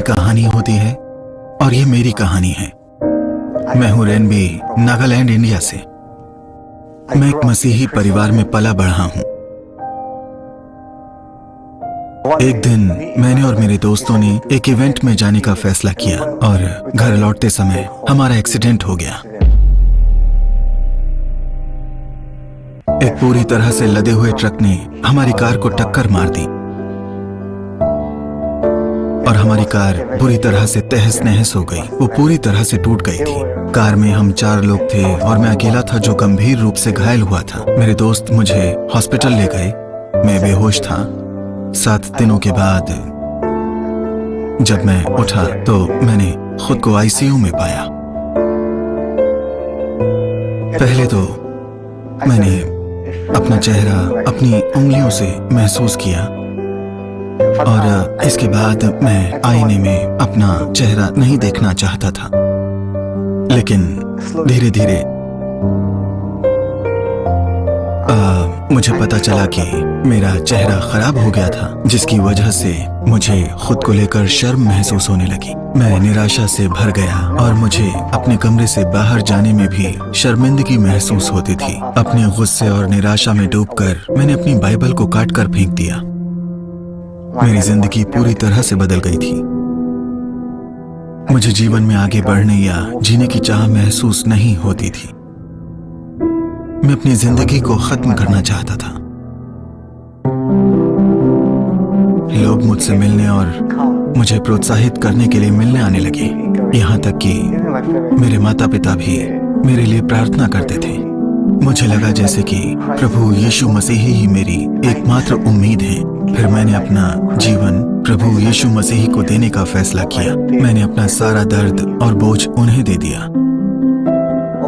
कहानी होती है और ये मेरी कहानी है। मैं हूं रेनबी, नागालैंड, इंडिया से। मैं एक मसीही परिवार में पला बढ़ा हूं। एक दिन मैंने और मेरे दोस्तों ने एक इवेंट में जाने का फैसला किया और घर लौटते समय हमारा एक्सीडेंट हो गया। एक पूरी तरह से लदे हुए ट्रक ने हमारी कार को टक्कर मार दी और हमारी कार बुरी तरह से तहस नहस हो गई। वो पूरी तरह से टूट गई थी। कार में हम 4 लोग थे और मैं अकेला था जो गंभीर रूप से घायल हुआ था। मेरे दोस्त मुझे हॉस्पिटल ले गए। मैं बेहोश था। 7 दिनों के बाद जब मैं उठा तो मैंने खुद को आईसीयू में पाया। पहले तो मैंने अपना चेहरा अपनी उंगलियों से महसूस किया और इसके बाद मैं आईने में अपना चेहरा नहीं देखना चाहता था, लेकिन धीरे धीरे मुझे पता चला कि मेरा चेहरा खराब हो गया था, जिसकी वजह से मुझे खुद को लेकर शर्म महसूस होने लगी। मैं निराशा से भर गया और मुझे अपने कमरे से बाहर जाने में भी शर्मिंदगी महसूस होती थी। अपने गुस्से और निराशा में डूबकर मैंने अपनी बाइबल को काट कर फेंक दिया। मेरी जिंदगी पूरी तरह से बदल गई थी। मुझे जीवन में आगे बढ़ने या जीने की चाह महसूस नहीं होती थी। मैं अपनी जिंदगी को खत्म करना चाहता था। लोग मुझसे मिलने और मुझे प्रोत्साहित करने के लिए मिलने आने लगे। यहाँ तक कि मेरे माता पिता भी मेरे लिए प्रार्थना करते थे। मुझे लगा जैसे कि प्रभु यीशु मसीह ही मेरी एकमात्र उम्मीद है। फिर मैंने अपना जीवन प्रभु यीशु मसीह को देने का फैसला किया। मैंने अपना सारा दर्द और बोझ उन्हें दे दिया।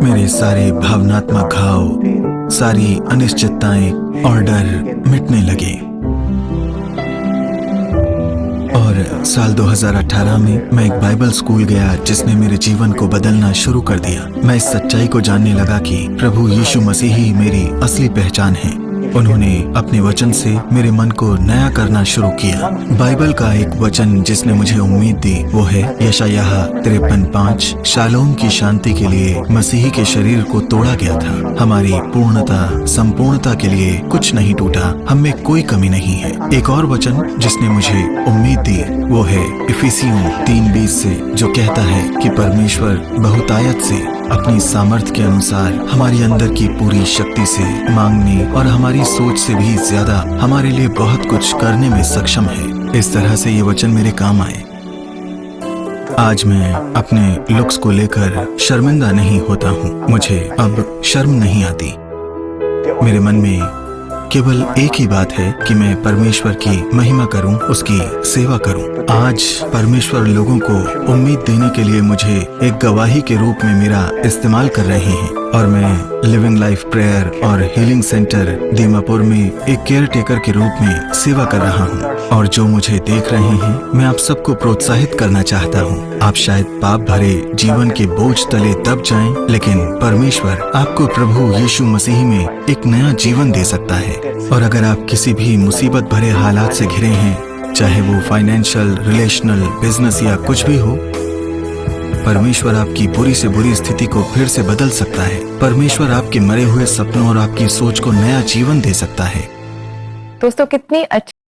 मेरे सारे भावनात्मक घाव, सारी अनिश्चितताएं और डर मिटने लगे। और साल 2018 में मैं एक बाइबल स्कूल गया, जिसने मेरे जीवन को बदलना शुरू कर दिया। मैं इस सच्चाई को जानने लगा कि प्रभु यीशु मसीह ही मेरी असली पहचान है। उन्होंने अपने वचन से मेरे मन को नया करना शुरू किया। बाइबल का एक वचन जिसने मुझे उम्मीद दी वो है यशायाह 53:5। शालोम की शांति के लिए मसीही के शरीर को तोड़ा गया था। हमारी पूर्णता, संपूर्णता के लिए कुछ नहीं टूटा। हम में कोई कमी नहीं है। एक और वचन जिसने मुझे उम्मीद दी वो है इफिसियों 3:20 से, जो कहता है कि परमेश्वर बहुतायत से अपनी सामर्थ्य के अनुसार हमारी अंदर की पूरी शक्ति से मांगने और हमारी सोच से भी ज्यादा हमारे लिए बहुत कुछ करने में सक्षम है। इस तरह से ये वचन मेरे काम आए। आज मैं अपने लुक्स को लेकर शर्मिंदा नहीं होता हूँ। मुझे अब शर्म नहीं आती। मेरे मन में केवल एक ही बात है कि मैं परमेश्वर की महिमा करूं, उसकी सेवा करूं। आज परमेश्वर लोगों को उम्मीद देने के लिए मुझे एक गवाही के रूप में मेरा इस्तेमाल कर रहे हैं और मैं लिविंग लाइफ प्रेयर और हीलिंग सेंटर दीमापुर में एक केयर टेकर के रूप में सेवा कर रहा हूं। और जो मुझे देख रहे हैं, मैं आप सबको प्रोत्साहित करना चाहता हूं। आप शायद पाप भरे जीवन के बोझ तले दब जाएं, लेकिन परमेश्वर आपको प्रभु यीशु मसीह में एक नया जीवन दे सकता है। और अगर आप किसी भी मुसीबत भरे हालात से घिरे हैं, चाहे वो फाइनेंशियल, रिलेशनल, बिजनेस या कुछ भी हो, परमेश्वर आपकी बुरी से बुरी स्थिति को फिर से बदल सकता है। परमेश्वर आपके मरे हुए सपनों और आपकी सोच को नया जीवन दे सकता है। दोस्तों, कितनी अच्छी